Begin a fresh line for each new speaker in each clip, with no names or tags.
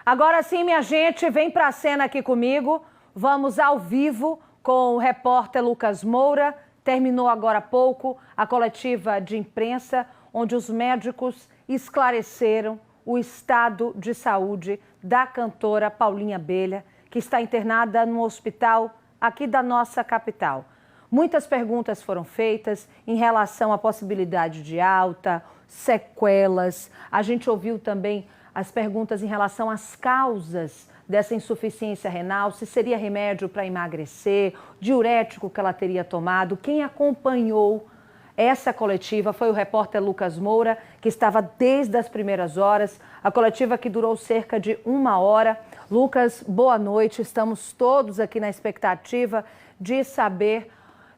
Agora sim, minha gente, vem para a cena aqui comigo. Vamos ao vivo com o repórter Lucas Moura. Terminou agora há pouco a coletiva de imprensa, onde os médicos esclareceram o estado de saúde da cantora Paulinha Abelha, que está internada no hospital aqui da nossa capital. Muitas perguntas foram feitas em relação à possibilidade de alta, sequelas. A gente ouviu também as perguntas em relação às causas dessa insuficiência renal, se seria remédio para emagrecer, diurético que ela teria tomado. Quem acompanhou essa coletiva foi o repórter Lucas Moura, que estava desde as primeiras horas. A coletiva que durou cerca de 1 hora. Lucas, boa noite. Estamos todos aqui na expectativa de saber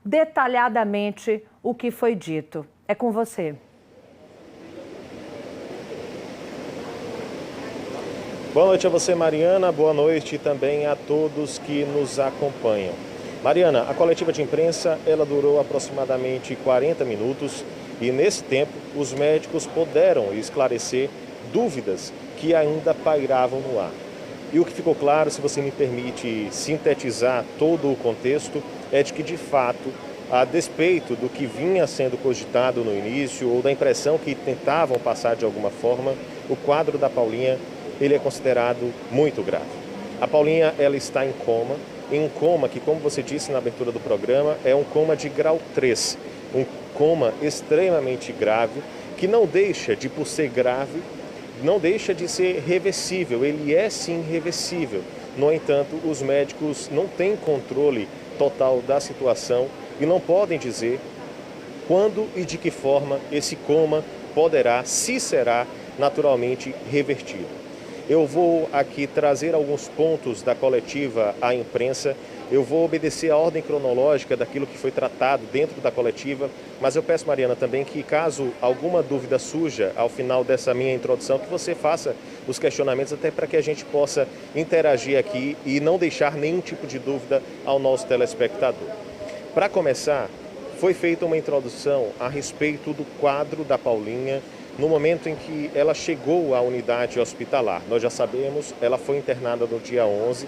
detalhadamente o que foi dito. É com você.
Boa noite a você, Mariana. Boa noite também a todos que nos acompanham. Mariana, a coletiva de imprensa ela durou aproximadamente 40 minutos e nesse tempo os médicos puderam esclarecer dúvidas que ainda pairavam no ar. E o que ficou claro, se você me permite sintetizar todo o contexto, é de que de fato, a despeito do que vinha sendo cogitado no início ou da impressão que tentavam passar de alguma forma, o quadro da Paulinha ele é considerado muito grave. A Paulinha ela está em um coma que, como você disse na abertura do programa, é um coma de grau 3, um coma extremamente grave, que não deixa de, por ser grave, não deixa de ser reversível, ele é sim reversível. No entanto, os médicos não têm controle total da situação e não podem dizer quando e de que forma esse coma poderá, se será, naturalmente revertido. Eu vou aqui trazer alguns pontos da coletiva à imprensa. Eu vou obedecer a ordem cronológica daquilo que foi tratado dentro da coletiva, mas eu peço, Mariana, também que caso alguma dúvida surja ao final dessa minha introdução, que você faça os questionamentos até para que a gente possa interagir aqui e não deixar nenhum tipo de dúvida ao nosso telespectador. Para começar, foi feita uma introdução a respeito do quadro da Paulinha no momento em que ela chegou à unidade hospitalar. Nós já sabemos, ela foi internada no dia 11,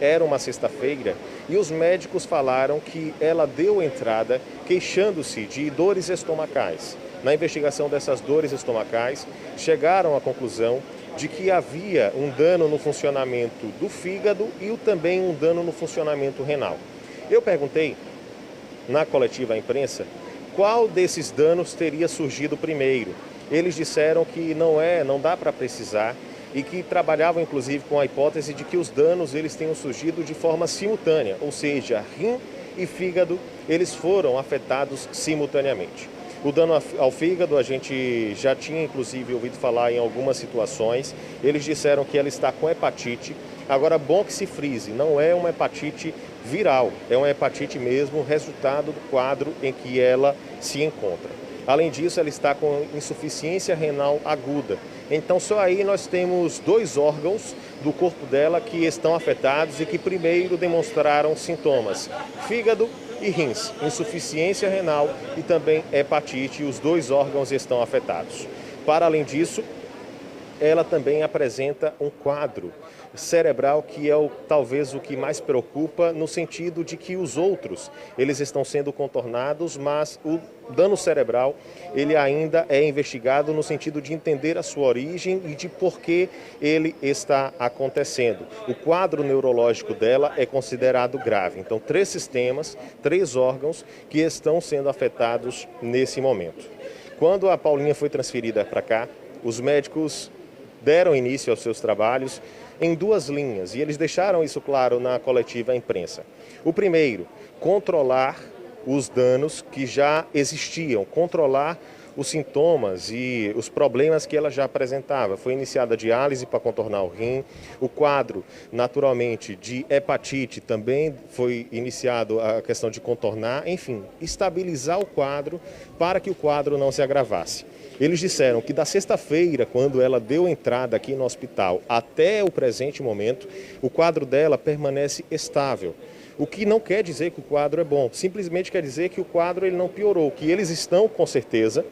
era uma sexta-feira, e os médicos falaram que ela deu entrada queixando-se de dores estomacais. Na investigação dessas dores estomacais, chegaram à conclusão de que havia um dano no funcionamento do fígado e também um dano no funcionamento renal. Eu perguntei na coletiva à imprensa qual desses danos teria surgido primeiro. Eles disseram que não dá para precisar e que trabalhavam inclusive com a hipótese de que os danos eles tenham surgido de forma simultânea, ou seja, rim e fígado eles foram afetados simultaneamente. O dano ao fígado a gente já tinha inclusive ouvido falar em algumas situações. Eles disseram que ela está com hepatite. Agora, bom que se frise, não é uma hepatite viral, é uma hepatite mesmo, resultado do quadro em que ela se encontra. Além disso, ela está com insuficiência renal aguda. Então, só aí nós temos 2 órgãos do corpo dela que estão afetados e que primeiro demonstraram sintomas: fígado e rins, insuficiência renal e também hepatite, os 2 órgãos estão afetados. Para além disso, ela também apresenta um quadro cerebral que é talvez o que mais preocupa, no sentido de que os outros eles estão sendo contornados, mas o dano cerebral ele ainda é investigado no sentido de entender a sua origem e de por que ele está acontecendo. O quadro neurológico dela é considerado grave. Então, 3 sistemas, 3 órgãos que estão sendo afetados nesse momento. Quando a Paulinha foi transferida para cá, os médicos deram início aos seus trabalhos em 2 linhas, e eles deixaram isso claro na coletiva à imprensa. O primeiro, controlar os danos que já existiam, controlar os sintomas e os problemas que ela já apresentava. Foi iniciada a diálise para contornar o rim, o quadro, naturalmente, de hepatite também foi iniciado a questão de contornar, enfim, estabilizar o quadro para que o quadro não se agravasse. Eles disseram que da sexta-feira, quando ela deu entrada aqui no hospital, até o presente momento, o quadro dela permanece estável. O que não quer dizer que o quadro é bom, simplesmente quer dizer que o quadro ele não piorou, que eles estão, com certeza,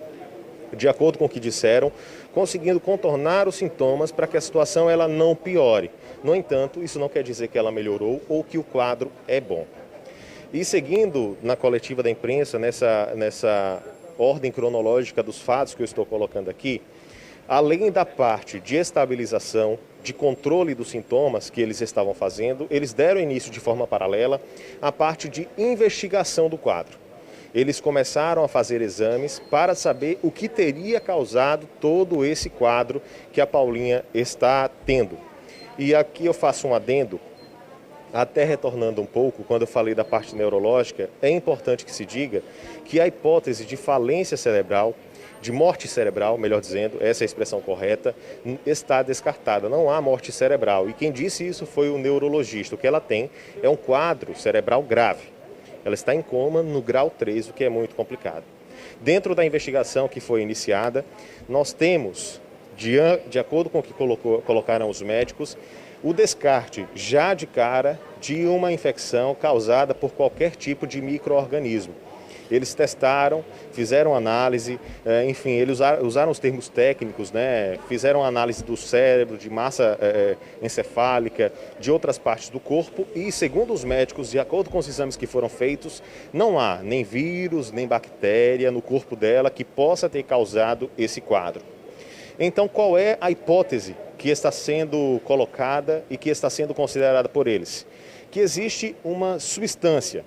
de acordo com o que disseram, conseguindo contornar os sintomas para que a situação ela não piore. No entanto, isso não quer dizer que ela melhorou ou que o quadro é bom. E seguindo na coletiva da imprensa, nessa ordem cronológica dos fatos que eu estou colocando aqui, além da parte de estabilização, de controle dos sintomas que eles estavam fazendo, eles deram início de forma paralela à parte de investigação do quadro. Eles começaram a fazer exames para saber o que teria causado todo esse quadro que a Paulinha está tendo. E aqui eu faço um adendo, até retornando um pouco, quando eu falei da parte neurológica, é importante que se diga que a hipótese de falência cerebral, de morte cerebral, melhor dizendo, essa é a expressão correta, está descartada. Não há morte cerebral. E quem disse isso foi o neurologista. O que ela tem é um quadro cerebral grave. Ela está em coma no grau 3, o que é muito complicado. Dentro da investigação que foi iniciada, nós temos, de acordo com o que colocaram os médicos, o descarte já de cara de uma infecção causada por qualquer tipo de micro-organismo. Eles testaram, fizeram análise, enfim, eles usaram os termos técnicos, né? Fizeram análise do cérebro, de massa encefálica, de outras partes do corpo e, segundo os médicos, de acordo com os exames que foram feitos, não há nem vírus, nem bactéria no corpo dela que possa ter causado esse quadro. Então, qual é a hipótese que está sendo colocada e que está sendo considerada por eles? Que existe uma substância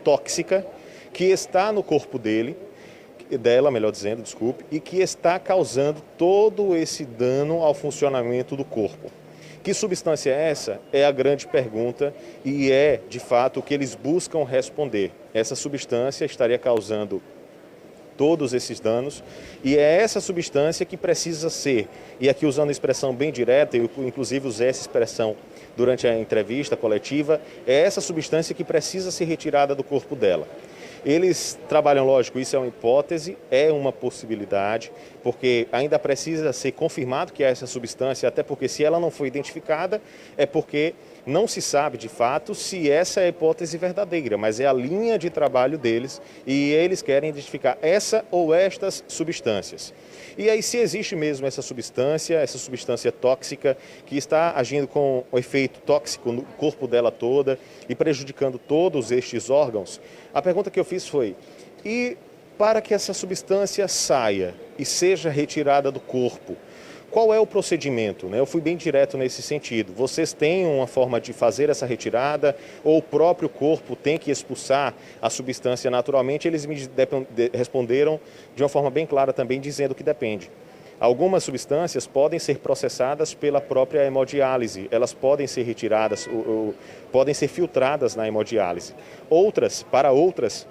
tóxica que está no corpo dela, melhor dizendo, desculpe, e que está causando todo esse dano ao funcionamento do corpo. Que substância é essa? É a grande pergunta e é, de fato, o que eles buscam responder. Essa substância estaria causando todos esses danos e é essa substância que precisa ser, e aqui usando a expressão bem direta, eu inclusive usei essa expressão durante a entrevista coletiva, é essa substância que precisa ser retirada do corpo dela. Eles trabalham, lógico, isso é uma hipótese, é uma possibilidade, porque ainda precisa ser confirmado que há essa substância, até porque se ela não foi identificada, é porque não se sabe de fato se essa é a hipótese verdadeira, mas é a linha de trabalho deles e eles querem identificar essa ou estas substâncias. E aí, se existe mesmo essa substância tóxica que está agindo com o efeito tóxico no corpo dela toda e prejudicando todos estes órgãos, a pergunta que eu fiz foi: e para que essa substância saia e seja retirada do corpo, qual é o procedimento? Eu fui bem direto nesse sentido. Vocês têm uma forma de fazer essa retirada ou o próprio corpo tem que expulsar a substância naturalmente? Eles me responderam de uma forma bem clara também, dizendo que depende. Algumas substâncias podem ser processadas pela própria hemodiálise, elas podem ser retiradas, ou podem ser filtradas na hemodiálise. Para outras,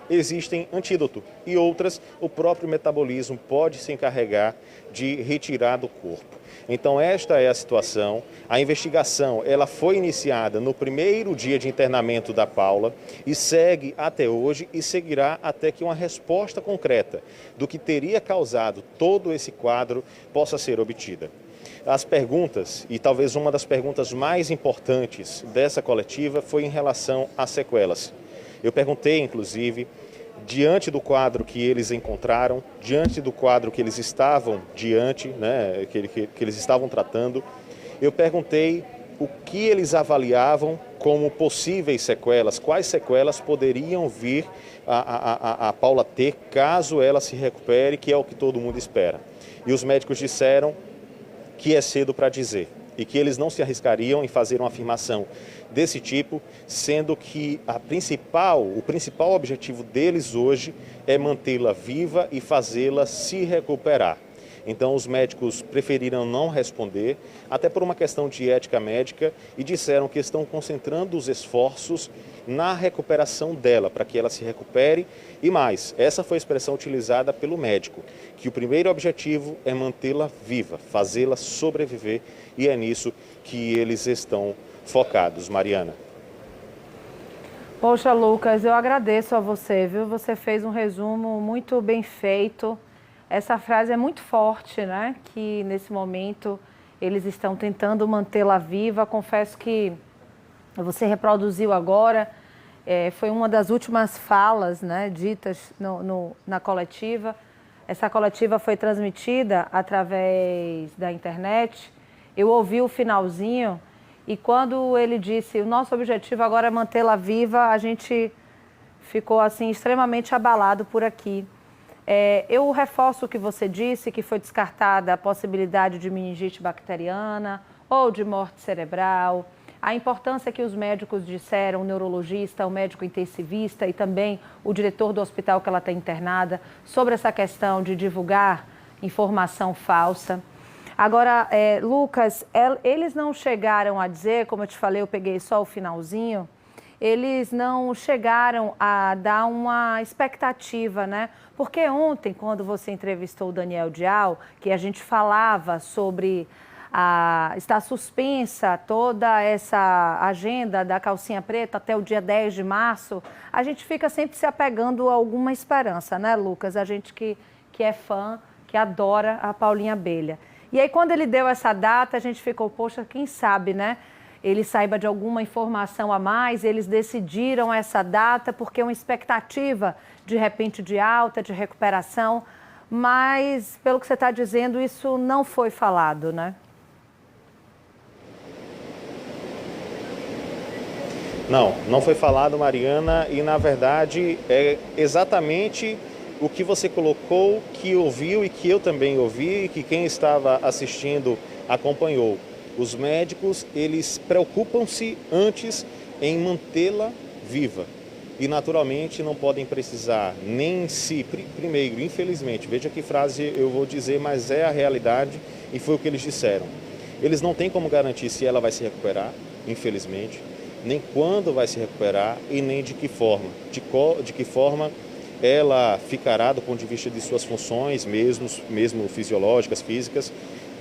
existem antídoto e outras, o próprio metabolismo pode se encarregar de retirar do corpo. Então esta é a situação. A investigação ela foi iniciada no primeiro dia de internamento da Paula e segue até hoje e seguirá até que uma resposta concreta do que teria causado todo esse quadro possa ser obtida. As perguntas, e talvez uma das perguntas mais importantes dessa coletiva foi em relação às sequelas. Eu perguntei, inclusive, diante do quadro que eles encontraram, diante do quadro que eles estavam que eles estavam tratando, eu perguntei o que eles avaliavam como possíveis sequelas, quais sequelas poderiam vir a Paula ter caso ela se recupere, que é o que todo mundo espera. E os médicos disseram que é cedo para dizer e que eles não se arriscariam em fazer uma afirmação desse tipo, sendo que o principal objetivo deles hoje é mantê-la viva e fazê-la se recuperar. Então os médicos preferiram não responder, até por uma questão de ética médica, e disseram que estão concentrando os esforços na recuperação dela, para que ela se recupere. E mais, essa foi a expressão utilizada pelo médico, que o primeiro objetivo é mantê-la viva, fazê-la sobreviver, e é nisso que eles estão focados. Mariana.
Poxa, Lucas, eu agradeço a você, viu? Você fez um resumo muito bem feito. Essa frase é muito forte, né? Que nesse momento eles estão tentando mantê-la viva. Confesso que você reproduziu agora, foi uma das últimas falas, né, ditas na coletiva. Essa coletiva foi transmitida através da internet. Eu ouvi o finalzinho e quando ele disse o nosso objetivo agora é mantê-la viva, a gente ficou assim extremamente abalado por aqui. Eu reforço o que você disse, que foi descartada a possibilidade de meningite bacteriana ou de morte cerebral. A importância que os médicos disseram, o neurologista, o médico intensivista e também o diretor do hospital que ela está internada, sobre essa questão de divulgar informação falsa. Agora, Lucas, eles não chegaram a dizer, como eu te falei, eu peguei só o finalzinho, eles não chegaram a dar uma expectativa, né? Porque ontem, quando você entrevistou o Daniel Dial, que a gente falava sobre está suspensa toda essa agenda da calcinha preta até o dia 10 de março, a gente fica sempre se apegando a alguma esperança, né, Lucas? A gente que é fã, que adora a Paulinha Abelha. E aí, quando ele deu essa data, a gente ficou, poxa, quem sabe, né? Ele saiba de alguma informação a mais, eles decidiram essa data porque é uma expectativa, de repente, de alta, de recuperação, mas, pelo que você está dizendo, isso não foi falado, né?
Não foi falado, Mariana, e na verdade é exatamente o que você colocou, que ouviu e que eu também ouvi e que quem estava assistindo acompanhou. Os médicos, eles preocupam-se antes em mantê-la viva e naturalmente não podem precisar nem se, primeiro, infelizmente, veja que frase eu vou dizer, mas é a realidade e foi o que eles disseram. Eles não têm como garantir se ela vai se recuperar, infelizmente, nem quando vai se recuperar e nem de que forma. De que forma ela ficará do ponto de vista de suas funções, mesmo fisiológicas, físicas,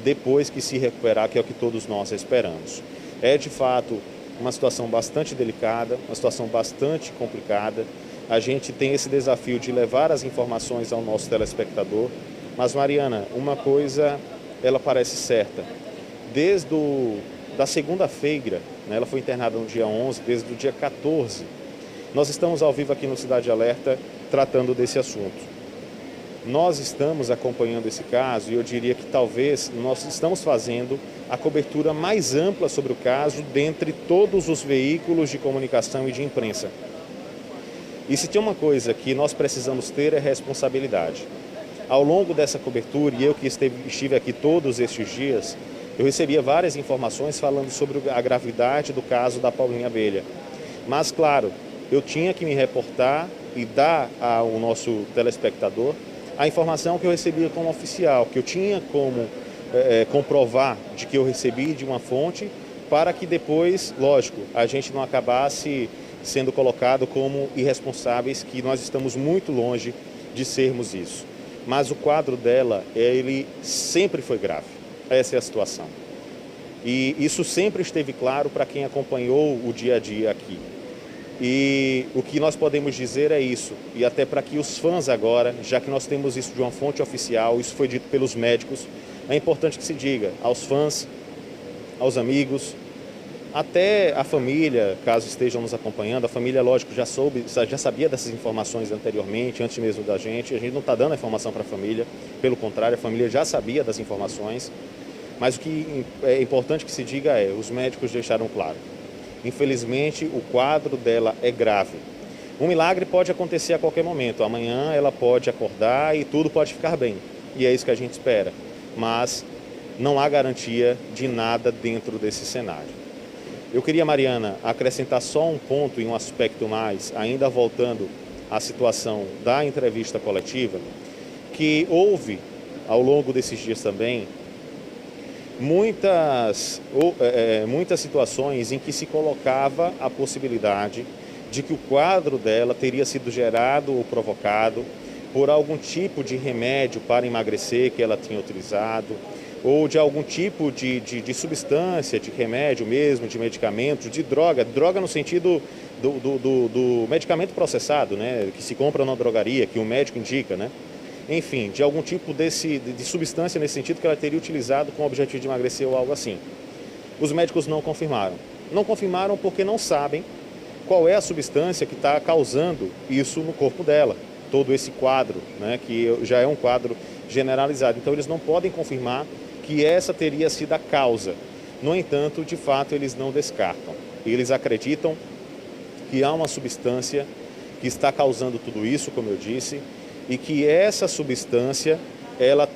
depois que se recuperar, que é o que todos nós esperamos. É de fato uma situação bastante delicada, uma situação bastante complicada. A gente tem esse desafio de levar as informações ao nosso telespectador, mas Mariana, uma coisa ela parece certa. Desde da segunda-feira, né, ela foi internada no dia 11, desde o dia 14. Nós estamos ao vivo aqui no Cidade Alerta tratando desse assunto. Nós estamos acompanhando esse caso e eu diria que talvez nós estamos fazendo a cobertura mais ampla sobre o caso dentre todos os veículos de comunicação e de imprensa. E se tem uma coisa que nós precisamos ter é responsabilidade. Ao longo dessa cobertura, e eu que estive aqui todos estes dias, eu recebia várias informações falando sobre a gravidade do caso da Paulinha Abelha. Mas, claro, eu tinha que me reportar e dar ao nosso telespectador a informação que eu recebia como oficial, que eu tinha como comprovar de que eu recebi de uma fonte, para que depois, lógico, a gente não acabasse sendo colocado como irresponsáveis, que nós estamos muito longe de sermos isso. Mas o quadro dela, ele sempre foi grave. Essa é a situação. E isso sempre esteve claro para quem acompanhou o dia a dia aqui. E o que nós podemos dizer é isso, e até para que os fãs agora, já que nós temos isso de uma fonte oficial, isso foi dito pelos médicos, é importante que se diga aos fãs, aos amigos, até a família, caso estejam nos acompanhando, a família, lógico, já sabia dessas informações anteriormente, antes mesmo da gente, a gente não está dando a informação para a família, pelo contrário, a família já sabia das informações, mas o que é importante que se diga é, os médicos deixaram claro, infelizmente o quadro dela é grave. Um milagre pode acontecer a qualquer momento, amanhã ela pode acordar e tudo pode ficar bem, e é isso que a gente espera, mas não há garantia de nada dentro desse cenário. Eu queria, Mariana, acrescentar só um ponto e um aspecto mais, ainda voltando à situação da entrevista coletiva, que houve, ao longo desses dias também, muitas situações em que se colocava a possibilidade de que o quadro dela teria sido gerado ou provocado por algum tipo de remédio para emagrecer que ela tinha utilizado, ou de algum tipo de substância, de remédio mesmo, de medicamento, de droga no sentido do medicamento processado, né, que se compra na drogaria, que o médico indica, né? Enfim, de algum tipo de substância nesse sentido que ela teria utilizado com o objetivo de emagrecer ou algo assim. Os médicos não confirmaram. Não confirmaram porque não sabem qual é a substância que está causando isso no corpo dela. todo esse quadro, né, que já é um quadro generalizado. Então, eles não podem confirmar que essa teria sido a causa. No entanto, de fato, eles não descartam. Eles acreditam que há uma substância que está causando tudo isso, como eu disse, e que essa substância ela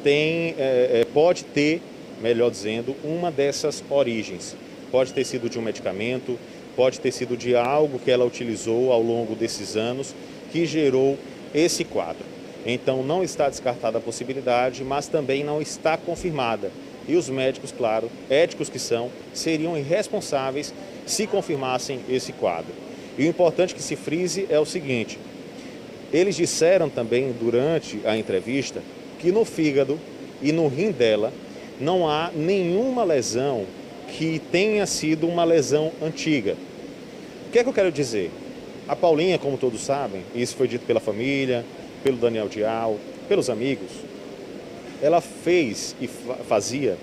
pode ter, melhor dizendo, uma dessas origens. Pode ter sido de um medicamento, pode ter sido de algo que ela utilizou ao longo desses anos que gerou esse quadro. Então, não está descartada a possibilidade, mas também não está confirmada. E os médicos, claro, éticos que são, seriam irresponsáveis se confirmassem esse quadro. E o importante que se frise é o seguinte: eles disseram também durante a entrevista que no fígado e no rim dela não há nenhuma lesão que tenha sido uma lesão antiga. O que é que eu quero dizer? A Paulinha, como todos sabem, e isso foi dito pela família, pelo Daniel Dial, pelos amigos, ela fez e fazia,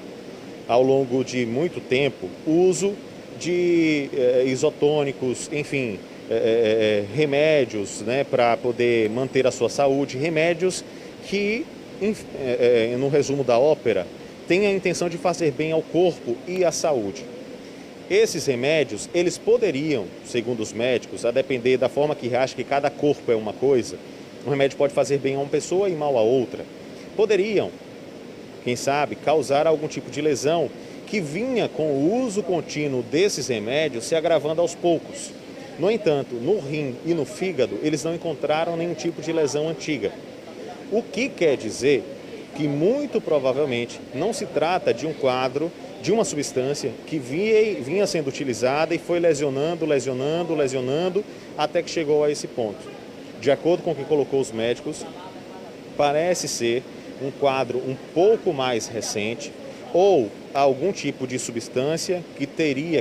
ao longo de muito tempo, uso de isotônicos, enfim, remédios, né, para poder manter a sua saúde, remédios que, no resumo da ópera, têm a intenção de fazer bem ao corpo e à saúde. Esses remédios, eles poderiam, segundo os médicos, a depender da forma que acha que cada corpo é uma coisa, um remédio pode fazer bem a uma pessoa e mal a outra. Poderiam, quem sabe, causar algum tipo de lesão que vinha com o uso contínuo desses remédios se agravando aos poucos. No entanto, no rim e no fígado, eles não encontraram nenhum tipo de lesão antiga. O que quer dizer que muito provavelmente não se trata de um quadro, de uma substância que vinha sendo utilizada e foi lesionando, até que chegou a esse ponto. De acordo com o que colocou os médicos, parece ser um quadro um pouco mais recente ou algum tipo de substância que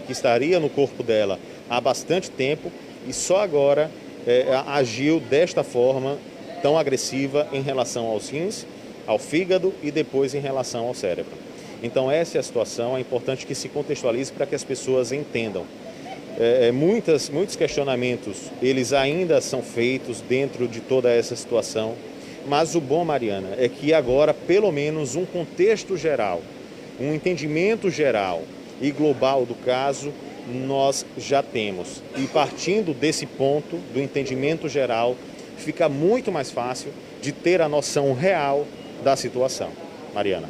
estaria no corpo dela há bastante tempo e só agora agiu desta forma tão agressiva em relação aos rins, ao fígado e depois em relação ao cérebro. Então essa é a situação, é importante que se contextualize para que as pessoas entendam. Muitos questionamentos, eles ainda são feitos dentro de toda essa situação, mas o bom, Mariana, é que agora pelo menos um contexto geral, um entendimento geral e global do caso, nós já temos. E partindo desse ponto, do entendimento geral, fica muito mais fácil de ter a noção real da situação. Mariana.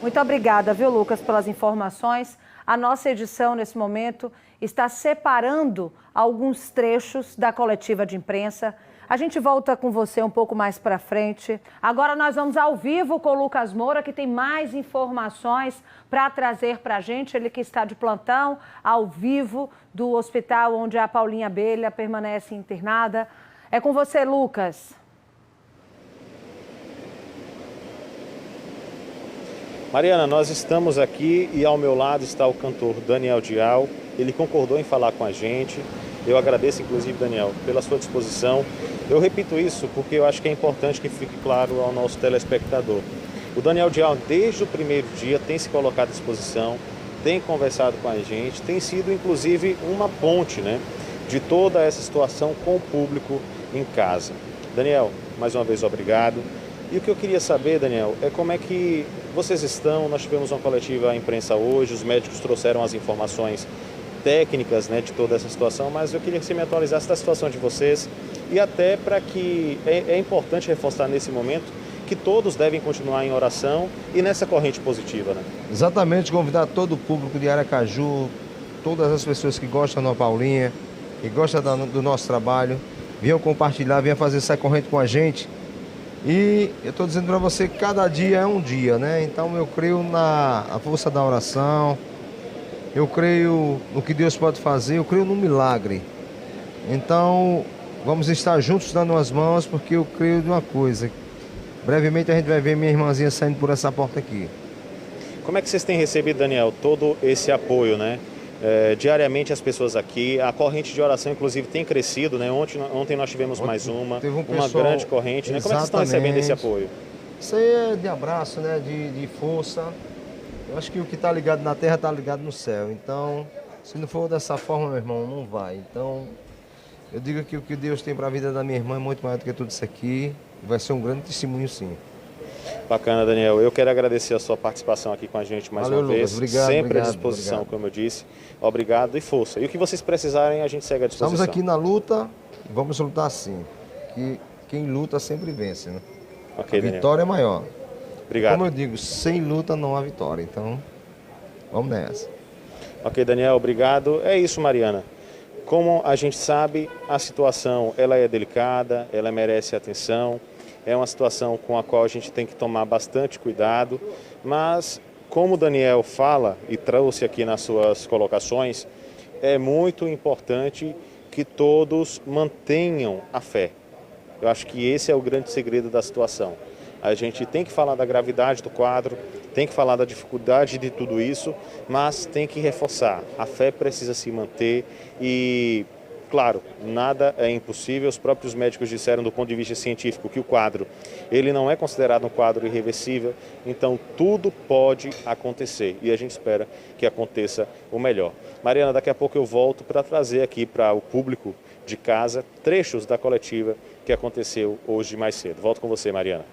Muito obrigada, viu, Lucas, pelas informações. A nossa edição, nesse momento, está separando alguns trechos da coletiva de imprensa. A gente volta com você um pouco mais para frente. Agora nós vamos ao vivo com o Lucas Moura, que tem mais informações para trazer para a gente. Ele que está de plantão, ao vivo, do hospital onde a Paulinha Abelha permanece internada. É com você, Lucas.
Mariana, nós estamos aqui e ao meu lado está o cantor Daniel Dial. Ele concordou em falar com a gente. Eu agradeço, inclusive, Daniel, pela sua disposição. Eu repito isso porque eu acho que é importante que fique claro ao nosso telespectador. O Daniel Dial, desde o primeiro dia, tem se colocado à disposição, tem conversado com a gente, tem sido, inclusive, uma ponte, né, de toda essa situação com o público em casa. Daniel, mais uma vez, obrigado. E o que eu queria saber, Daniel, é como é que vocês estão. Nós tivemos uma coletiva à imprensa hoje, os médicos trouxeram as informações técnicas, né, de toda essa situação, mas eu queria que você me atualizasse da situação de vocês e até para que é importante reforçar nesse momento que todos devem continuar em oração e nessa corrente positiva, né?
Exatamente, convidar todo o público de Aracaju, todas as pessoas que gostam da Paulinha, que gostam do nosso trabalho, venham compartilhar, venham fazer essa corrente com a gente. E eu estou dizendo para você que cada dia é um dia, né? Então eu creio na força da oração, eu creio no que Deus pode fazer, eu creio no milagre. Então vamos estar juntos dando as mãos, porque eu creio de uma coisa. Brevemente a gente vai ver minha irmãzinha saindo por essa porta aqui.
Como é que vocês têm recebido, Daniel, todo esse apoio, né? Diariamente as pessoas aqui, a corrente de oração inclusive tem crescido, né? Ontem nós tivemos mais uma grande corrente, né? Como é que vocês estão recebendo esse apoio?
Isso aí é de abraço, né? De força. Eu acho que o que está ligado na terra está ligado no céu. Então, se não for dessa forma, meu irmão, não vai. Então, Eu digo que o que Deus tem para a vida da minha irmã é muito maior do que tudo isso aqui. Vai ser um grande testemunho, sim.
Bacana, Daniel. Eu quero agradecer a sua participação aqui com a gente mais
Valeu,
uma vez.
Lucas. Obrigado,
Sempre
obrigado,
à disposição,
obrigado.
como eu disse. Obrigado e força. E o que vocês precisarem, a gente segue à disposição.
Estamos aqui na luta e vamos lutar sim. Que quem luta sempre vence, né?
Ok,
A
Daniel.
vitória é maior.
Obrigado.
Como eu digo, sem luta não há vitória. Então, vamos nessa.
Ok, Daniel, obrigado. É isso, Mariana. Como a gente sabe, a situação ela é delicada, ela merece atenção. É uma situação com a qual a gente tem que tomar bastante cuidado, mas como o Daniel fala e trouxe aqui nas suas colocações, é muito importante que todos mantenham a fé. Eu acho que esse é o grande segredo da situação. A gente tem que falar da gravidade do quadro, tem que falar da dificuldade de tudo isso, mas tem que reforçar. A fé precisa se manter e, claro, nada é impossível. Os próprios médicos disseram do ponto de vista científico que o quadro, ele não é considerado um quadro irreversível, então tudo pode acontecer e a gente espera que aconteça o melhor. Mariana, daqui a pouco eu volto para trazer aqui para o público de casa trechos da coletiva que aconteceu hoje mais cedo. Volto com você, Mariana.